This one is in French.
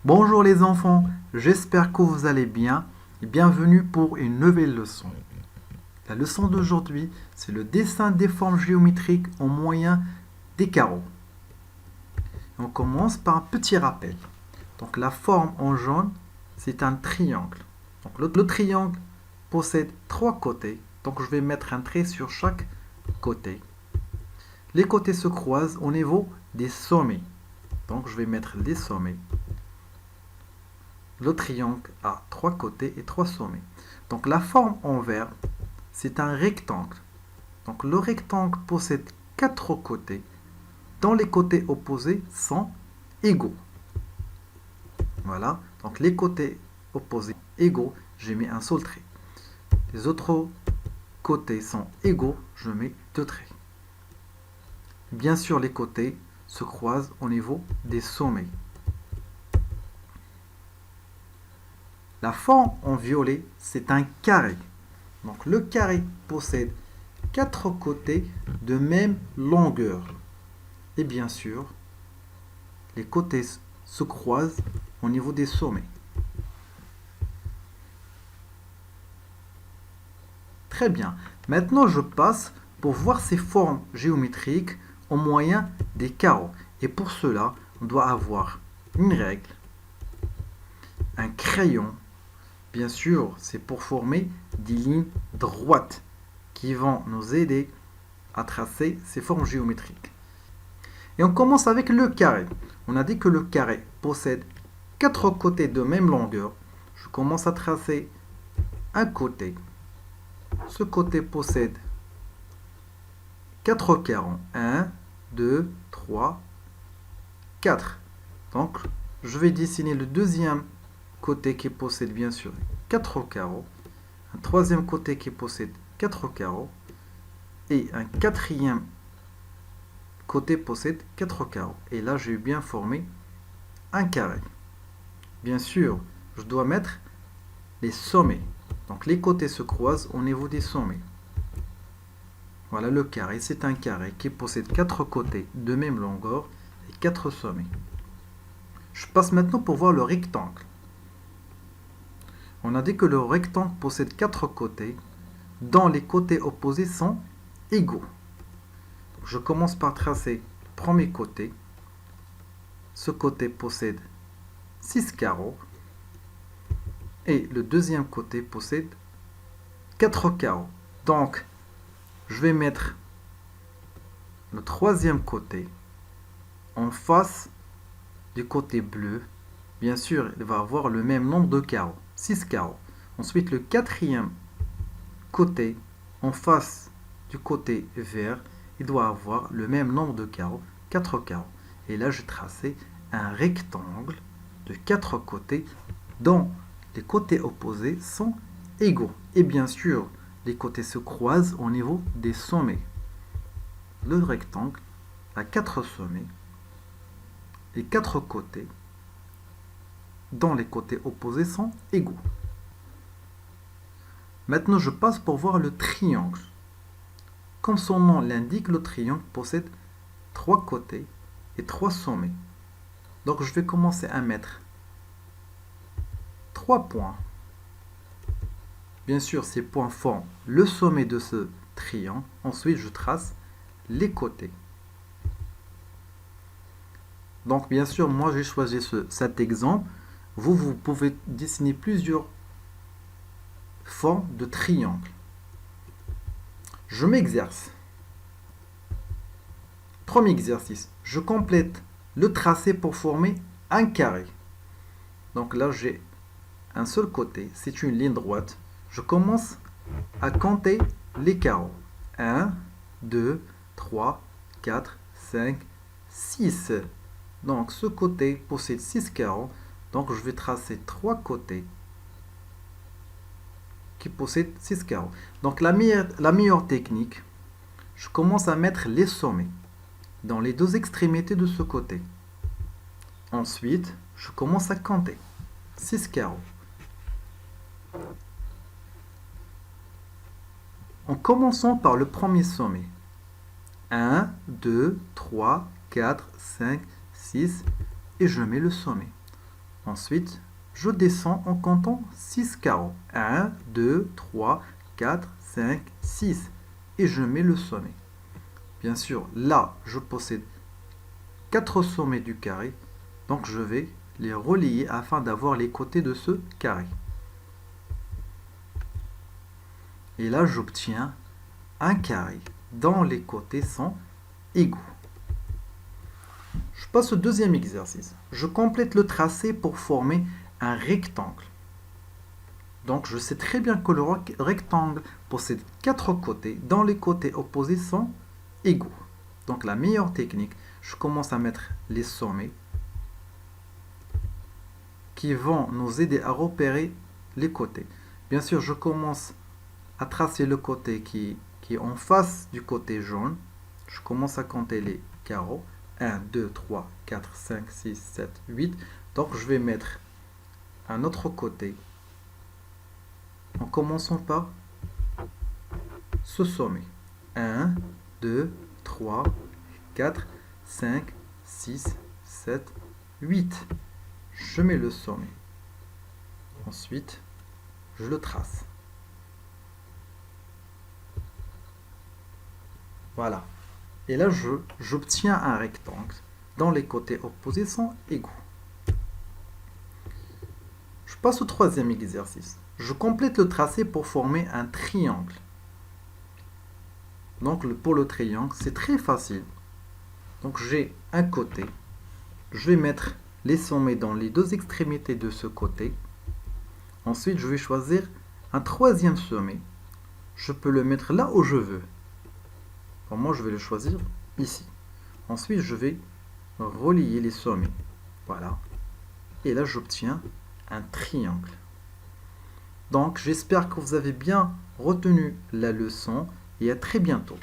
Bonjour les enfants, j'espère que vous allez bien et bienvenue pour une nouvelle leçon. La leçon d'aujourd'hui, c'est le dessin des formes géométriques au moyen des carreaux. On commence par un petit rappel. Donc la forme en jaune, c'est un triangle. Donc le triangle possède trois côtés. Donc je vais mettre un trait sur chaque côté. Les côtés se croisent au niveau des sommets. Donc je vais mettre des sommets. Le triangle a trois côtés et trois sommets. Donc la forme en vert, c'est un rectangle. Donc le rectangle possède quatre côtés, dont les côtés opposés sont égaux. Voilà, donc les côtés opposés égaux, j'ai mis un seul trait. Les autres côtés sont égaux, je mets deux traits. Bien sûr, les côtés se croisent au niveau des sommets. La forme en violet, c'est un carré. Donc le carré possède quatre côtés de même longueur. Et bien sûr, les côtés se croisent au niveau des sommets. Très bien. Maintenant, je passe pour voir ces formes géométriques au moyen des carreaux. Et pour cela, on doit avoir une règle, un crayon. Bien sûr, c'est pour former des lignes droites qui vont nous aider à tracer ces formes géométriques. Et on commence avec le carré. On a dit que le carré possède quatre côtés de même longueur. Je commence à tracer un côté. Ce côté possède quatre carreaux. 1, 2, 3, 4. Donc, je vais dessiner le deuxième côté qui possède bien sûr 4 carreaux, un troisième côté qui possède 4 carreaux et un quatrième côté possède 4 carreaux. Et là, j'ai bien formé un carré. Bien sûr, je dois mettre les sommets. Donc les côtés se croisent au niveau des sommets. Voilà le carré, c'est un carré qui possède 4 côtés de même longueur et 4 sommets. Je passe maintenant pour voir le rectangle. On a dit que le rectangle possède 4 côtés, dont les côtés opposés sont égaux. Je commence par tracer le premier côté. Ce côté possède 6 carreaux. Et le deuxième côté possède 4 carreaux. Donc, je vais mettre le troisième côté en face du côté bleu. Bien sûr, il va avoir le même nombre de carreaux, 6 carreaux. Ensuite, le quatrième côté en face du côté vert, il doit avoir le même nombre de carreaux, 4 carreaux. Et là, je tracé un rectangle de 4 côtés dont les côtés opposés sont égaux. Et bien sûr, les côtés se croisent au niveau des sommets. Le rectangle a 4 sommets et 4 côtés dont les côtés opposés sont égaux. Maintenant, je passe pour voir le triangle. Comme son nom l'indique, le triangle possède 3 côtés et 3 sommets. Donc, je vais commencer à mettre 3 points. Bien sûr, ces points forment le sommet de ce triangle. Ensuite, je trace les côtés. Donc, bien sûr, moi, j'ai choisi cet exemple. Vous pouvez dessiner plusieurs formes de triangle. Je m'exerce. Premier exercice. Je complète le tracé pour former un carré. Donc là, j'ai un seul côté. C'est une ligne droite. Je commence à compter les carreaux. 1, 2, 3, 4, 5, 6. Donc ce côté possède 6 carreaux. Donc je vais tracer 3 côtés qui possèdent 6 carreaux. Donc la meilleure technique, je commence à mettre les sommets dans les deux extrémités de ce côté. Ensuite, je commence à compter 6 carreaux. En commençant par le premier sommet. 1, 2, 3, 4, 5, 6 et je mets le sommet. Ensuite, je descends en comptant 6 carreaux. 1, 2, 3, 4, 5, 6. Et je mets le sommet. Bien sûr, là, je possède 4 sommets du carré. Donc, je vais les relier afin d'avoir les côtés de ce carré. Et là, j'obtiens un carré dont les côtés sont égaux. Je passe au deuxième exercice. Je complète le tracé pour former un rectangle. Donc, je sais très bien que le rectangle possède 4 côtés dont les côtés opposés sont égaux. Donc, la meilleure technique, je commence à mettre les sommets qui vont nous aider à repérer les côtés. Bien sûr, je commence à tracer le côté qui est en face du côté jaune. Je commence à compter les carreaux. 1, 2, 3, 4, 5, 6, 7, 8. Donc je vais mettre un autre côté en commençant par ce sommet. 1, 2, 3, 4, 5, 6, 7, 8. Je mets le sommet. Ensuite, je le trace. Voilà. Et là, j'obtiens un rectangle dont les côtés opposés sont égaux. Je passe au troisième exercice. Je complète le tracé pour former un triangle. Donc, pour le triangle, c'est très facile. Donc, j'ai un côté. Je vais mettre les sommets dans les deux extrémités de ce côté. Ensuite, je vais choisir un troisième sommet. Je peux le mettre là où je veux. Pour moi, je vais le choisir ici. Ensuite, je vais relier les sommets. Voilà. Et là, j'obtiens un triangle. Donc, j'espère que vous avez bien retenu la leçon et à très bientôt.